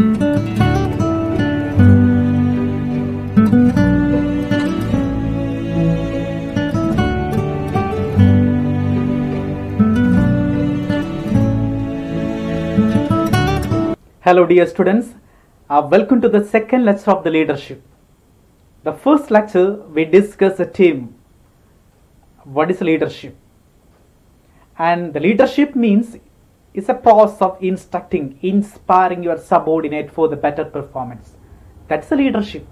Hello dear students, welcome to the second lecture of the leadership. The first lecture we discussed the theme, what is leadership? And the leadership means it's a process of instructing, inspiring your subordinate for the better performance. That's the leadership.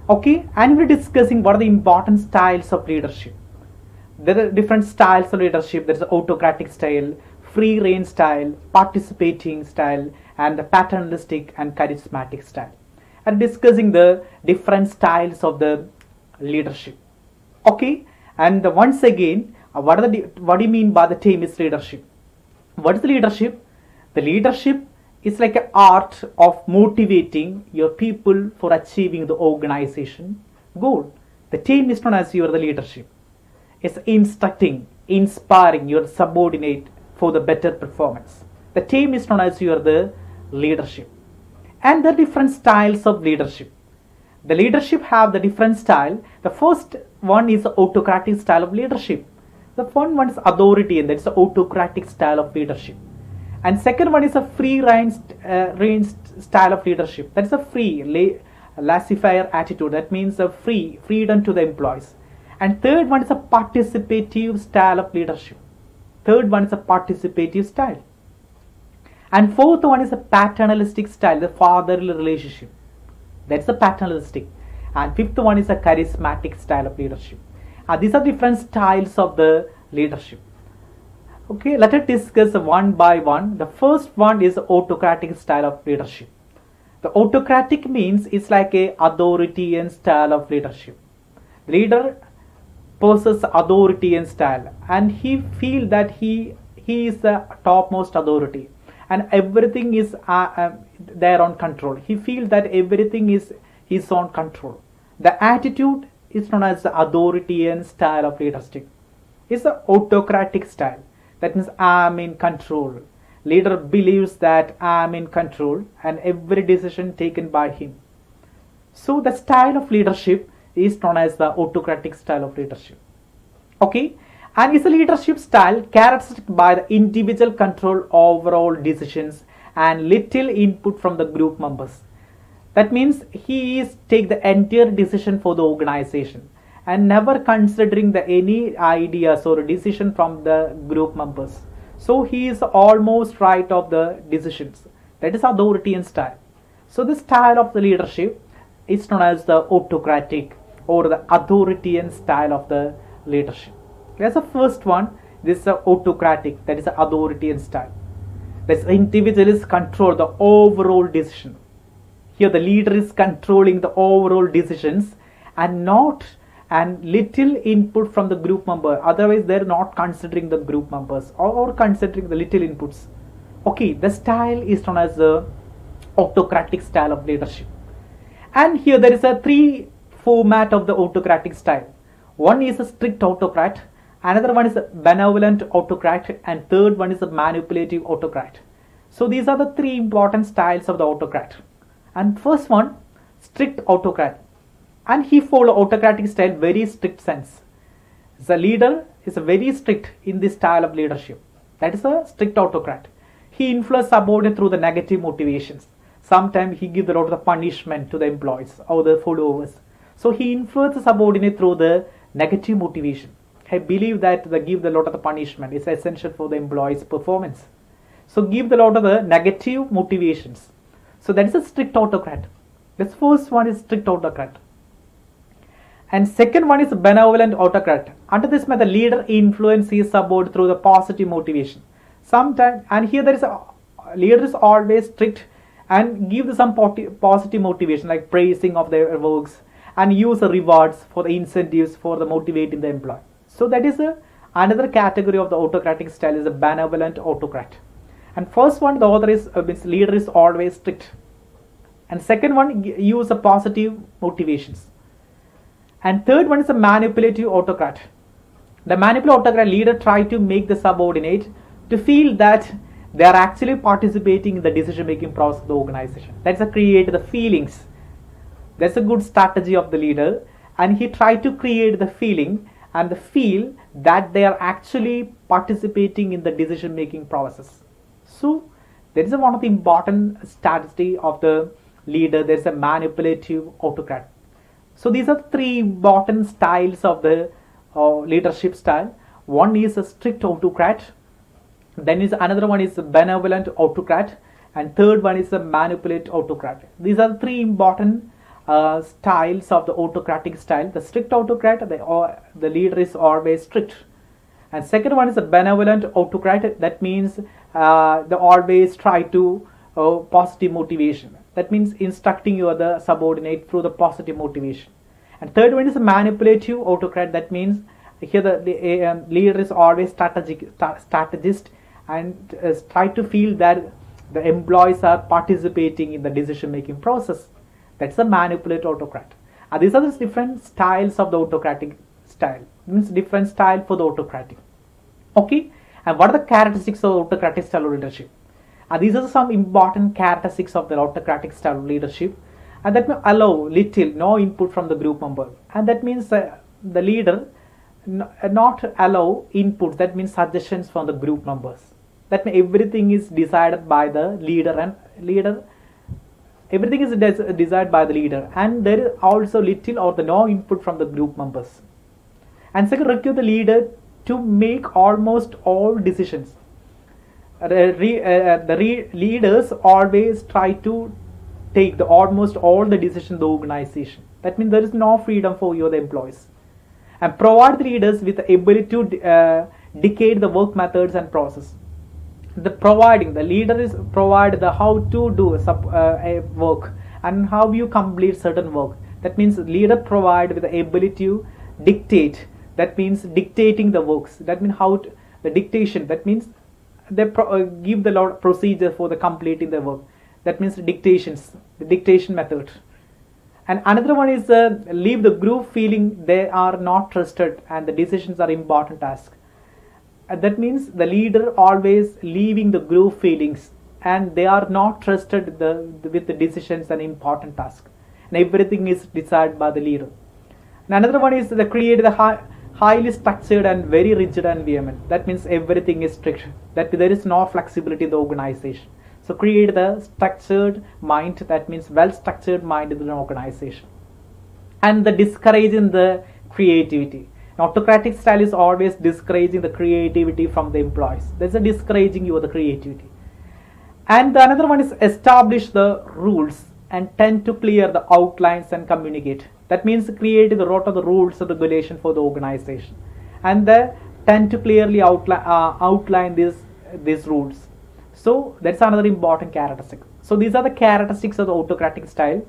Okay, and we're discussing what are the important styles of leadership. There are different styles of leadership. There's autocratic style, free rein style, participating style, and the paternalistic and charismatic style, and discussing the different styles of the leadership. Okay, and once again, what do you mean by the term is leadership? What is leadership? The leadership is like an art of motivating your people for achieving the organization goal. The term is known as your the leadership. It's instructing, inspiring your subordinate for the better performance. The term is known as your the leadership. And the different styles of leadership. The leadership have the different style. The first one is the autocratic style of leadership. The first one is authority, and that's the autocratic style of leadership. And second one is a free rein style of leadership. That's a free, laissez-faire attitude. That means a freedom to the employees. And third one is a participative style of leadership. Third one is a participative style. And fourth one is a paternalistic style, the fatherly relationship. That's the paternalistic. And fifth one is a charismatic style of leadership. These are different styles of the leadership. Okay, let us discuss one by one. The first one is the autocratic style of leadership. The autocratic means it's like a authoritarian style of leadership. The leader possesses authoritarian style, and he feels that he is the topmost authority, and everything is there on control. He feels that everything is his own control. The attitude is known as the authoritarian style of leadership. It's the autocratic style. That means I am in control. Leader believes that I am in control and every decision taken by him. So the style of leadership is known as the autocratic style of leadership. Okay, and it's a leadership style characterized by the individual control over all decisions and little input from the group members. That means he is take the entire decision for the organization and never considering the any ideas or decision from the group members. So he is almost right of the decisions. That is authoritarian style. So the style of the leadership is known as the autocratic or the authoritarian style of the leadership. That's the first one. This is autocratic, that is the authoritarian style. This individual is control the overall decision. Here the leader is controlling the overall decisions and little input from the group member. Otherwise they are not considering the group members or considering the little inputs. Okay, the style is known as the autocratic style of leadership. And here there is a three format of the autocratic style. One is a strict autocrat, another one is a benevolent autocrat, and third one is a manipulative autocrat. So these are the three important styles of the autocrat. And first one, strict autocrat, and he follow autocratic style very strict sense. The leader is very strict in this style of leadership. That is a strict autocrat. He influences subordinate through the negative motivations. Sometimes he gives a lot of the punishment to the employees or the followers. So he influences subordinate through the negative motivation. I believe that the give a lot of the punishment is essential for the employee's performance. So give a lot of the negative motivations. So that is a strict autocrat. This first one is strict autocrat. And second one is benevolent autocrat. Under this method, the leader influences subordinate through the positive motivation. Sometimes, and here there is a leader is always strict and give some positive motivation like praising of their works and use the rewards for the incentives for the motivating the employee. So that is another category of the autocratic style is a benevolent autocrat. And first one, the author is leader is always strict, and second one use a positive motivations, and third one is a manipulative autocrat. The manipulative autocrat leader try to make the subordinate to feel that they are actually participating in the decision making process of the organization. That's a create the feelings. That's a good strategy of the leader, and he tried to create the feeling and the feel that they are actually participating in the decision making process. So there is one of the important strategy of the leader. There's a manipulative autocrat. So these are three important styles of the leadership style. One is a strict autocrat, then is another one is a benevolent autocrat, and third one is a manipulative autocrat. These are three important styles of the autocratic style. The strict autocrat, the leader is always strict, and second one is a benevolent autocrat. That means they always try to positive motivation. That means instructing your the subordinate through the positive motivation. And third one is a manipulative autocrat. That means here the leader is always strategist and try to feel that the employees are participating in the decision making process. That's the manipulative autocrat. And these are the different styles of the autocratic style. It means different style for the autocratic. Okay, and what are the characteristics of autocratic style of leadership? And these are some important characteristics of the autocratic style of leadership, and that may allow no input from the group member, and that means the leader not allow inputs. That means suggestions from the group members. That means everything is decided by the leader, and everything is decided by the leader, and there is also little or the no input from the group members. And second, require the leader to make almost all decisions. Leaders always try to take almost all the decisions in the organization. That means there is no freedom for your employees, and provide the leaders with the ability to dictate the work methods and process. The leader is provide the how to do a work and how you complete certain work. That means leader provide with the ability to dictate. That means dictating the works. That means the dictation. That means they give the lot of procedure for the completing the work. That means the dictation method. And another one is leave the group feeling they are not trusted and the decisions are important tasks. That means the leader always leaving the group feelings and they are not trusted with the decisions and important tasks, and everything is decided by the leader. And another one is the create the highly structured and very rigid environment. That means everything is strict, that there is no flexibility in the organization. So create the structured mind. That means well structured mind in the organization. And the discouraging the creativity. Autocratic style is always discouraging the creativity from the employees. There's a discouraging you of the creativity. And the another one is establish the rules and tend to clear the outlines and communicate. That means create the lot of the rules and regulation for the organization, and they tend to clearly outline these rules. So that's another important characteristic. So these are the characteristics of the autocratic style.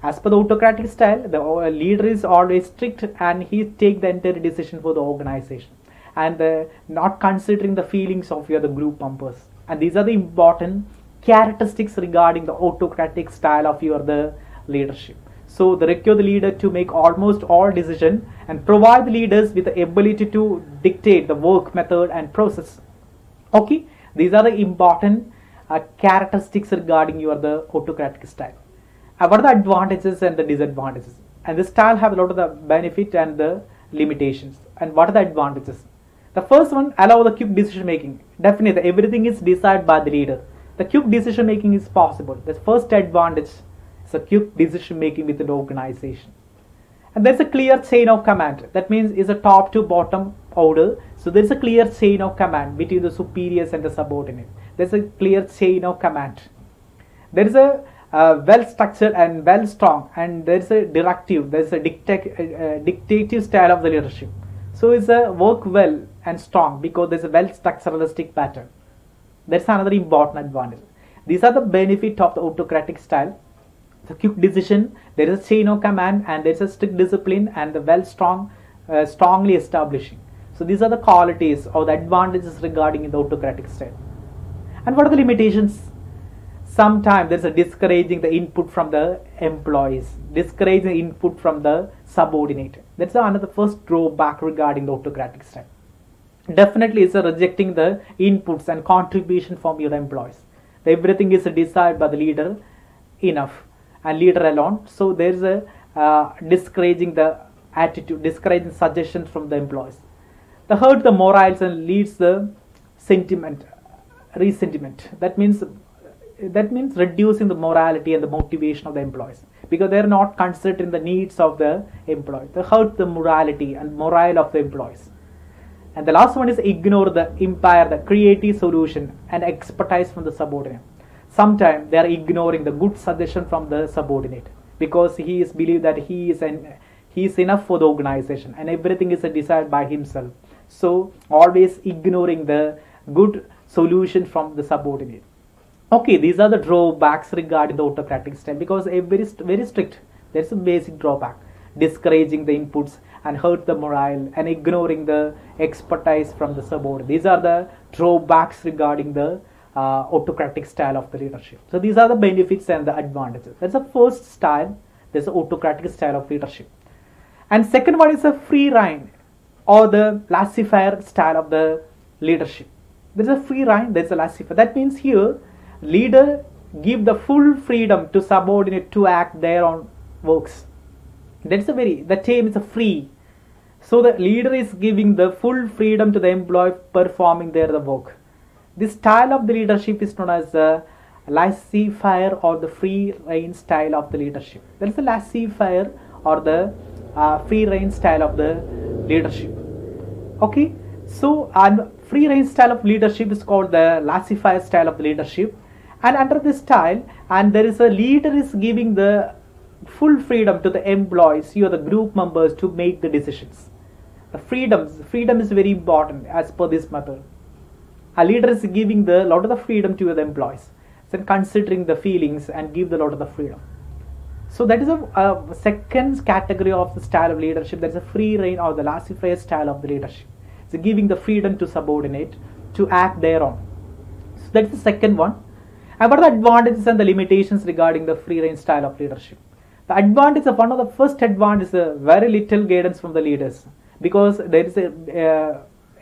As per the autocratic style, the leader is always strict and he take the entire decision for the organization, and not considering the feelings of the group members. And these are the important characteristics regarding the autocratic style of the leadership. So they require the leader to make almost all decisions and provide the leaders with the ability to dictate the work method and process. Okay, these are the important characteristics regarding the autocratic style. What are the advantages and the disadvantages? And this style have a lot of the benefit and the limitations. And what are the advantages? The first one, allow the quick decision making. Definitely everything is decided by the leader. The quick decision making is possible. The first advantage is a quick decision making within the organization. And there's a clear chain of command. That means it's a top to bottom order. So there's a clear chain of command between the superiors and the subordinate. There's a clear chain of command. There is a well structured and well strong, and there's a directive, there's a dictative style of the leadership. So it's a work well and strong because there's a well structuralistic pattern. That's another important advantage. These are the benefit of the autocratic style. The quick decision, there is a chain of command, and there's a strict discipline, and the well strongly establishing. So these are the qualities or the advantages regarding the autocratic style. And what are the limitations? Sometimes there's a discouraging the input from the employees, discouraging the input from the subordinate. That's another first drawback regarding the autocratic style. definitely is rejecting the inputs and contribution from your employees. Everything is decided by the leader enough and leader alone. So there is a discouraging the attitude, discouraging suggestions from the employees. The hurt the morals and leads the sentiment, resentiment. That means reducing the morality and the motivation of the employees, because they are not considering the needs of the employee. They hurt the morality and morale of the employees. And the last one is ignore the impair the creative solution and expertise from the subordinate. Sometimes they are ignoring the good suggestion from the subordinate because he is believe that he is enough for the organization and everything is decided by himself. So always ignoring the good solution from the subordinate. Okay, these are the drawbacks regarding the autocratic style, because very strict. That's a basic drawback. Discouraging the inputs and hurt the morale and ignoring the expertise from the subordinate. These are the drawbacks regarding the autocratic style of the leadership. So these are the benefits and the advantages. That's the first style. There's the autocratic style of leadership. And second one is a free rein or the laissez-faire style of the leadership. There's a free rein, there's a laissez-faire. That means here leader give the full freedom to subordinate to act their own works. The term is a free. So the leader is giving the full freedom to the employee performing their work. This style of the leadership is known as the laissez-faire or the free rein style of the leadership. That is the laissez-faire or the free rein style of the leadership. Okay, so and free rein style of leadership is called the laissez-faire style of the leadership. And under this style, and there is a leader is giving the full freedom to the employees, you are the group members, to make the decisions. The freedom is very important as per this method. A leader is giving the lot of the freedom to the employees, so considering the feelings and give the lot of the freedom. So that is a second category of the style of leadership. That is a free rein or the laissez-faire style of the leadership. So giving the freedom to subordinate to act their own. So that is the second one. And what are the advantages and the limitations regarding the free rein style of leadership? The advantage of one of the first advantage is very little guidance from the leaders, because there is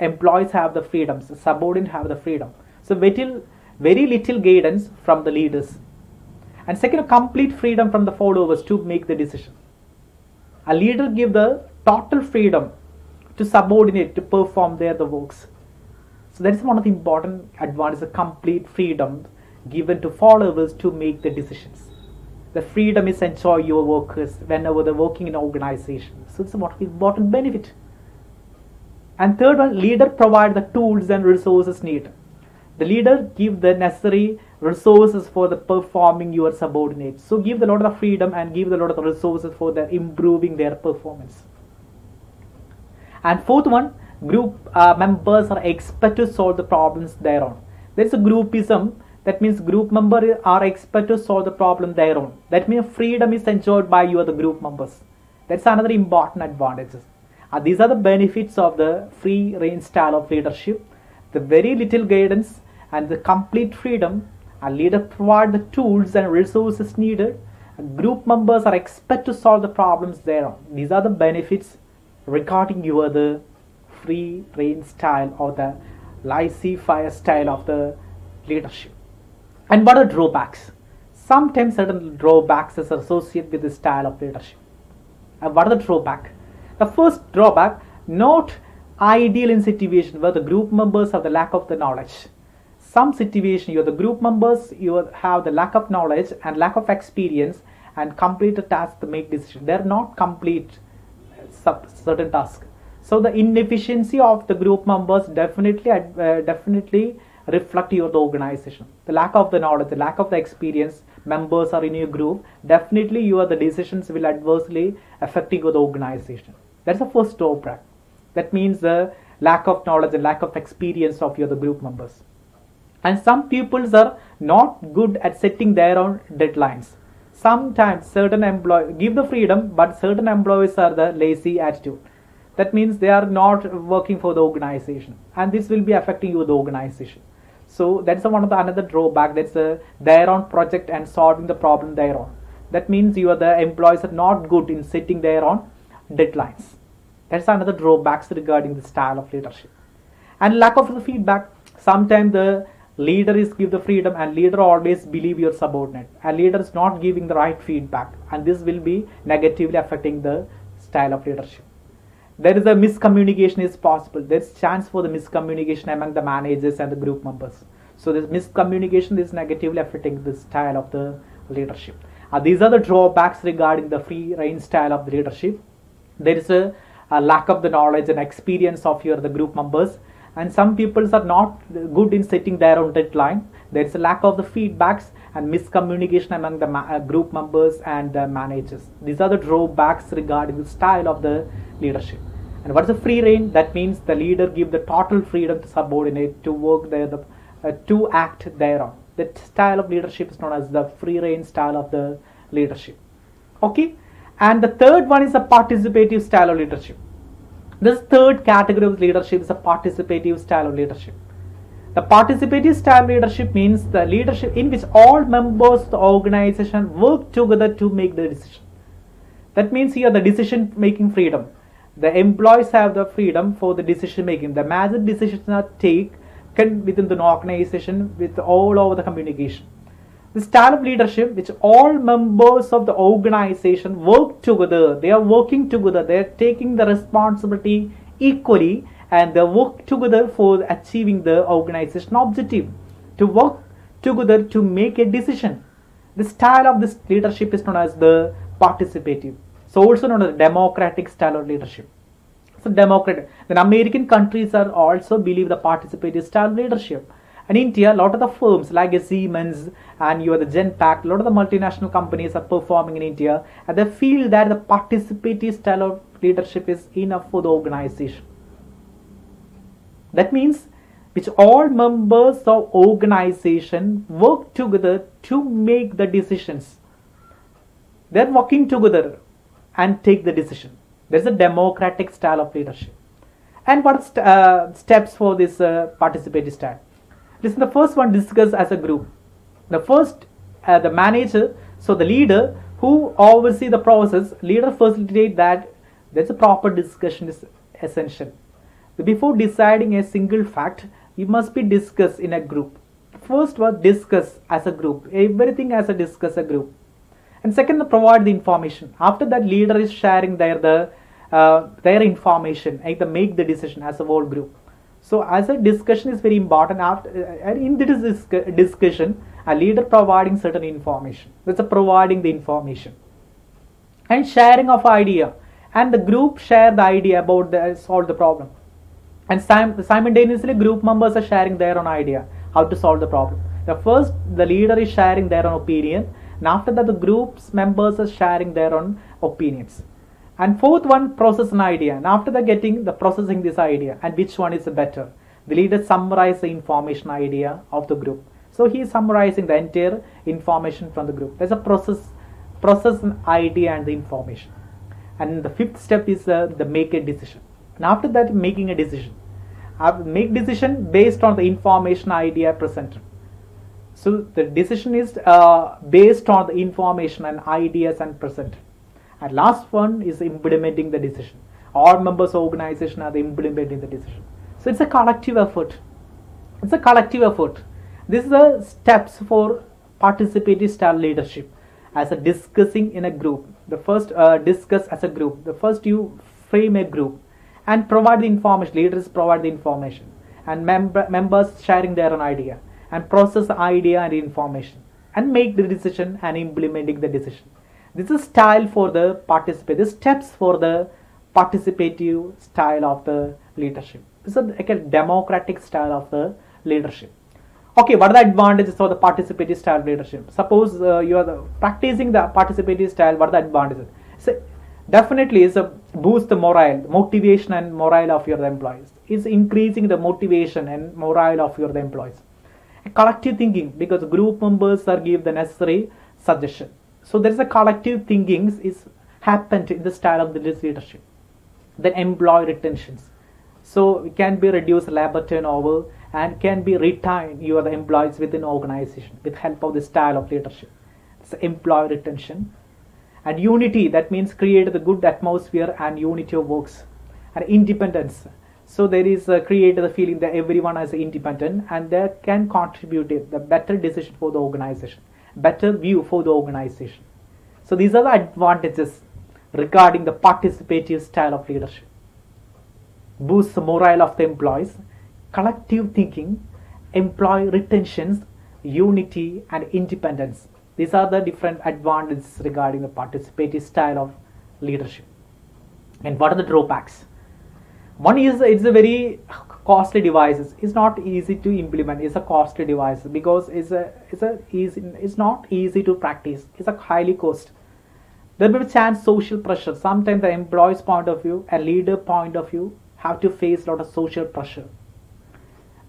employees have the freedoms, subordinates have the freedom. So very little guidance from the leaders. And second, complete freedom from the followers to make the decision. A leader give the total freedom to subordinate to perform the works. So that is one of the important advantages, the complete freedom given to followers to make the decisions. The freedom is enjoy your workers whenever they're working in an organization. So it's a one important benefit. And third one, leader provide the tools and resources needed. The leader give the necessary resources for the performing your subordinates. So give the lot of the freedom and give the lot of the resources for the improving their performance. And fourth one, group members are expected to solve the problems their own. There is a groupism. That means group members are expected to solve the problem their own. That means freedom is enjoyed by you, the group members. That's another important advantage. These are the benefits of the free rein style of leadership. The very little guidance and the complete freedom. A leader provide the tools and resources needed. Group members are expected to solve the problems their own. These are the benefits regarding you, the free rein style or the laissez-faire style of the leadership. And what are drawbacks? Sometimes certain drawbacks are associated with this style of leadership. And what are the drawbacks? The first drawback, not ideal in situation where the group members have the lack of the knowledge. Some situation, you are the group members, you have the lack of knowledge and lack of experience and complete a task to make decisions. They are not complete certain tasks. So the inefficiency of the group members definitely reflect your the organization. The lack of the knowledge, the lack of the experience, members are in your group, definitely your the decisions will adversely affect your the organization. That's the first drawback. That means the lack of knowledge and lack of experience of your the group members. And some pupils are not good at setting their own deadlines. Sometimes certain employees give the freedom, but certain employees are the lazy attitude. That means they are not working for the organization, and this will be affecting you the organization. So that's one of the another drawback. That's their own project and solving the problem their own. That means the employees are not good in setting their own deadlines. That's another drawbacks regarding the style of leadership. And lack of the feedback. Sometimes the leader is give the freedom, and leader always believe your subordinate, and leader is not giving the right feedback, and this will be negatively affecting the style of leadership. There is a miscommunication is possible. There's chance for the miscommunication among the managers and the group members. So this miscommunication is negatively affecting the style of the leadership. These are the drawbacks regarding the free rein style of the leadership. There is a lack of the knowledge and experience of the group members, and some people are not good in setting their own deadline. There is a lack of the feedbacks and miscommunication among the group members and the managers. These are the drawbacks regarding the style of the leadership. And what is a free rein? That means the leader give the total freedom to subordinate to work there, to act thereon. That style of leadership is known as the free rein style of the leadership. Okay, and the third one is a participative style of leadership. This third category of leadership is a participative style of leadership. The participative style of leadership means the leadership in which all members of the organization work together to make the decision. That means here the decision making freedom. The employees have the freedom for the decision making. The major decisions are taken within the organization with all over the communication. The style of leadership which all members of the organization work together. They are working together. They are taking the responsibility equally, and they work together for achieving the organization objective. To work together to make a decision. The style of this leadership is known as the participative. So also known as the democratic style of leadership. So democratic. Then American countries are also believe the participative style of leadership. And in India, a lot of the firms like Siemens and the Genpact, a lot of the multinational companies are performing in India, and they feel that the participative style of leadership is enough for the organization. That means which all members of organization work together to make the decisions. They are working together and take the decision. There is a democratic style of leadership. And what are steps for this participative style? Listen, the first one discuss as a group. The first, the manager, so the leader who oversee the process, leader facilitate that there's a proper discussion is essential. Before deciding a single fact, you must be discussed in a group. First was discuss as a group. Everything as a discuss a group. And second, provide the information. After that, leader is sharing their information and they make the decision as a whole group. So as a discussion is very important. After in this discussion, a leader providing certain information. That's a providing the information and sharing of idea, and the group share the idea about solve the problem. And simultaneously, group members are sharing their own idea how to solve the problem. The leader is sharing their own opinion, and after that, the group's members are sharing their own opinions. And fourth one, process an idea, and after that, processing this idea and which one is better. The leader summarize the information idea of the group. So he is summarizing the entire information from the group. There's a process an idea and the information. And the fifth step is the make a decision. And after that, making a decision. Make decision based on the information idea presented. So the decision is based on the information and ideas and presented. And last one is implementing the decision. All members of organization are implementing the decision. So it's a collective effort. It's a collective effort. This is the steps for participative style leadership. As a discussing in a group. The first discuss as a group. The first you frame a group and provide the information. Leaders provide the information and members sharing their own idea and process the idea and information and make the decision and implementing the decision. This is style for the participative. Steps for the participative style of the leadership. This is like a democratic style of the leadership. Okay, what are the advantages of the participative style of leadership? Suppose you are practicing the participative style. What are the advantages? So definitely is a boost the morale, motivation and morale of your employees. It's increasing the motivation and morale of your employees. A collective thinking, because group members are give the necessary suggestion. So there is a collective thinking is happened in the style of the leadership. Then employee retentions. So it can be reduced labor turnover and can be retained the employees within organization with help of the style of leadership. It's employee retention. And unity, that means create the good atmosphere and unity of works. And independence, So there is create the feeling that everyone is independent and they can contribute the better decision for the organization, better view for the organization. So these are the advantages regarding the participative style of leadership. Boosts the morale of the employees, collective thinking, employee retentions, unity and independence. These are the different advantages regarding the participative style of leadership. And what are the drawbacks? One is it's a very costly device. It's not easy to implement. It's a costly device because it's not easy to practice. It's a highly cost. There will be chance social pressure. Sometimes the employee's point of view and leader point of view have to face a lot of social pressure.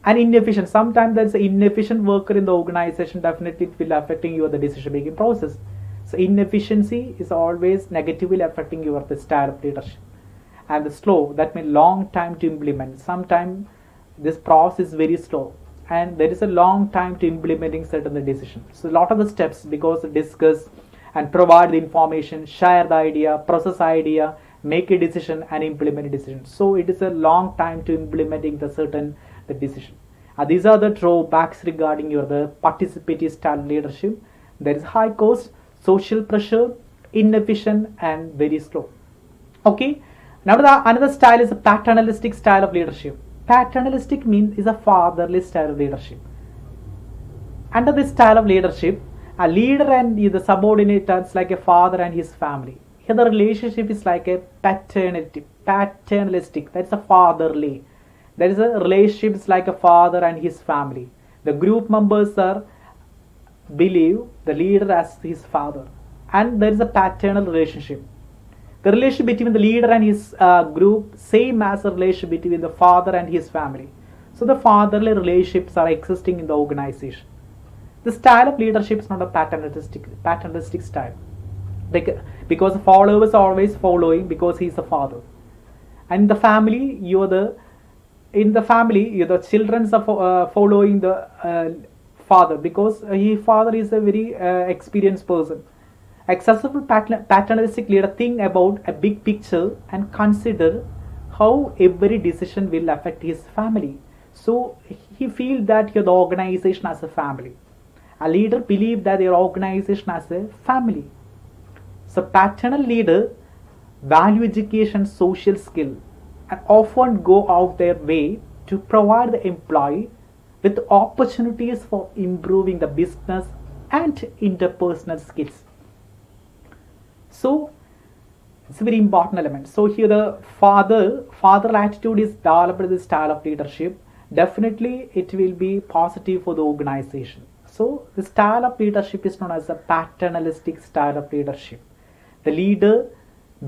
And inefficient. Sometimes there's an inefficient worker in the organization. Definitely it will affecting your the decision making process. So inefficiency is always negatively affecting your the style of leadership. And the slow, that means long time to implement. Sometimes this process is very slow and there is a long time to implementing certain decisions. So a lot of the steps because discuss and provide the information, share the idea, process idea, make a decision and implement a decision. So it is a long time to implementing the certain the decision. These are the drawbacks regarding your the participative style leadership. There is high cost, social pressure, inefficient and very slow. Okay. Now another style is a paternalistic style of leadership. Paternalistic means is a fatherly style of leadership. Under this style of leadership, a leader and the subordinate is like a father and his family. Here the relationship is like a paternalistic. That's a fatherly. There is a relationship is like a father and his family. The group members believe the leader as his father, and there is a paternal relationship. The relationship between the leader and his group same as the relationship between the father and his family. So the fatherly relationships are existing in the organization. The style of leadership is not a paternalistic style. Because the followers are always following because he is the father. And in the family, the children are following the father because father is a very experienced person. A successful paternalistic leader think about a big picture and consider how every decision will affect his family. So he feels that the organization as a family. A leader believes that your organization as a family. So paternal leader value education, social skill, and often go out their way to provide the employee with opportunities for improving the business and interpersonal skills. So it's a very important element. So here the father attitude is developed in this style of leadership. Definitely it will be positive for the organization. So the style of leadership is known as a paternalistic style of leadership. The leader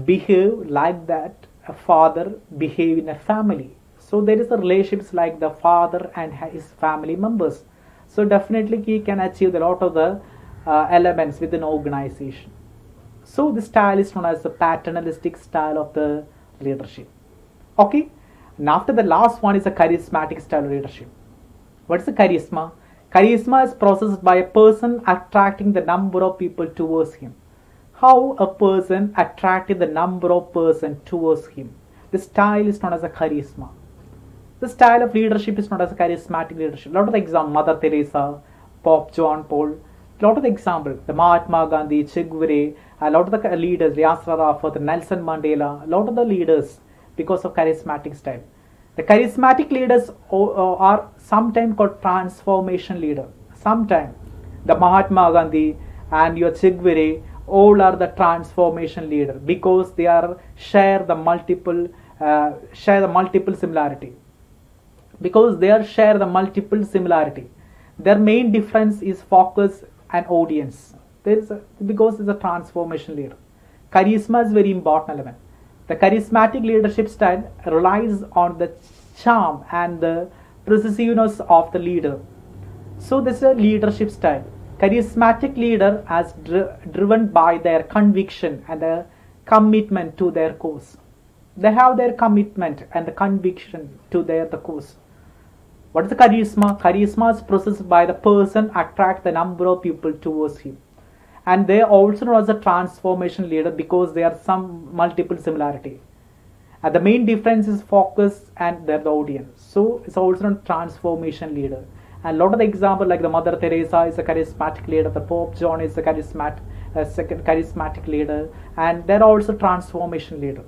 behave like that a father behave in a family. So there is a relationships like the father and his family members. So definitely he can achieve a lot of the elements within an organization. So this style is known as the paternalistic style of the leadership. Okay. And after the last one is a charismatic style of leadership. What is the charisma? Charisma is processed by a person attracting the number of people towards him. How a person attracted the number of person towards him. The style is known as a charisma. The style of leadership is known as a charismatic leadership. A lot of the examples, Mother Teresa, Pope John Paul, a lot of the examples, the Mahatma Gandhi, Che Guevara, a lot of the leaders, Yasser Arafat, Nelson Mandela, a lot of the leaders because of charismatic style. The charismatic leaders are sometimes called transformation leader. Sometimes the Mahatma Gandhi and your Che Guevara all are the transformation leader because they are share the multiple similarity. Because they are share the multiple similarity. Their main difference is focus and audience. Because it's a transformation leader. Charisma is very important element. The charismatic leadership style relies on the charm and the preciseness of the leader. So this is a leadership style. Charismatic leader as driven by their conviction and their commitment to their cause. They have their commitment and the conviction to the cause. What is the charisma? Charisma is processed by the person attract the number of people towards him. And they are also known as a transformation leader because there are some multiple similarity. And the main difference is focus and the audience. So it's also a transformation leader. And a lot of the example like the Mother Teresa is a charismatic leader, the Pope John is a second charismatic leader, and they're also transformation leader.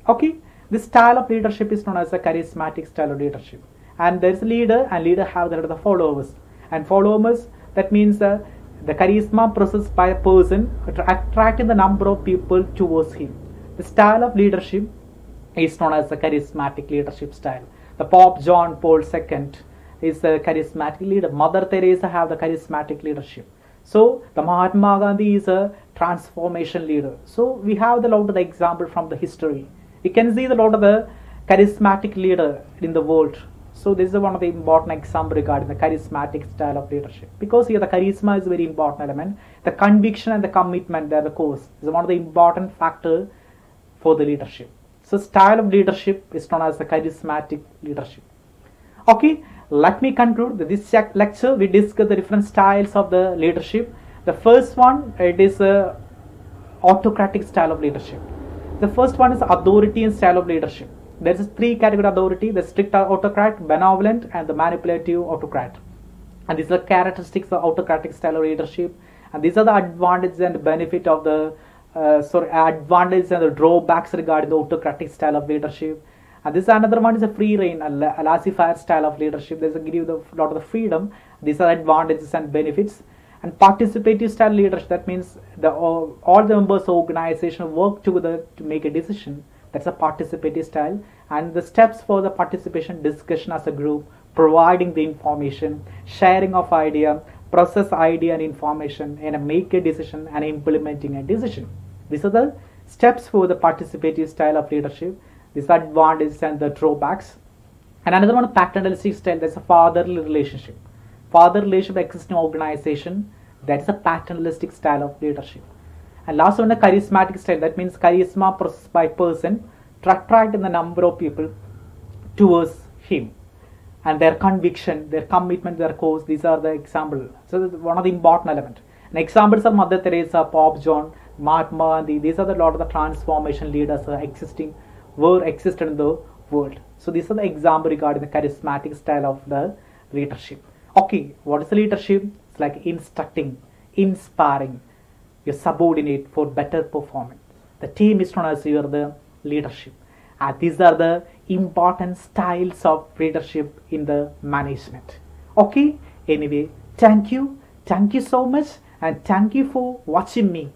Okay, this style of leadership is known as a charismatic style of leadership. And there's a leader, and leader have the followers. And followers, that means the charisma process by a person attracting the number of people towards him. The style of leadership is known as the charismatic leadership style. The Pope John Paul II is the charismatic leader. Mother Teresa have the charismatic leadership. So the Mahatma Gandhi is a transformation leader. So we have a lot of the example from the history. You can see a lot of the charismatic leader in the world. So this is one of the important example regarding the charismatic style of leadership. Because here the charisma is a very important element. The conviction and the commitment, they are the cause. Is one of the important factor for the leadership. So style of leadership is known as the charismatic leadership. Okay, let me conclude this lecture. We discuss the different styles of the leadership. The first one, it is a autocratic style of leadership. The first one is authoritarian style of leadership. There is three category authority: the strict autocrat, benevolent, and the manipulative autocrat. And these are characteristics of autocratic style of leadership. And these are the advantages and benefit of the advantages and the drawbacks regarding the autocratic style of leadership. And this another one is a free rein, a laissez-faire style of leadership. There's a give you a lot of the freedom. These are advantages and benefits. And participative style leadership, that means all the members of the organization work together to make a decision. That's a participative style. And the steps for the participation: discussion as a group, providing the information, sharing of idea, process idea and information, and make a decision and implementing a decision. These are the steps for the participative style of leadership. These are advantages and the drawbacks. And another one, paternalistic style, that's a fatherly relationship. Father relationship existing organization, that's a paternalistic style of leadership. And last one, a charismatic style, that means charisma process by person to attract the number of people towards him. And their conviction, their commitment, their cause, these are the examples. So one of the important element. And examples are Mother Teresa, Pope John, Mahatma Gandhi. These are a lot of the transformation leaders existed in the world. So these are the example regarding the charismatic style of the leadership. Okay, what is the leadership? It's like instructing, inspiring your subordinate for better performance. The team is known as the leadership. And these are the important styles of leadership in the management. Okay, anyway, thank you so much, and thank you for watching me.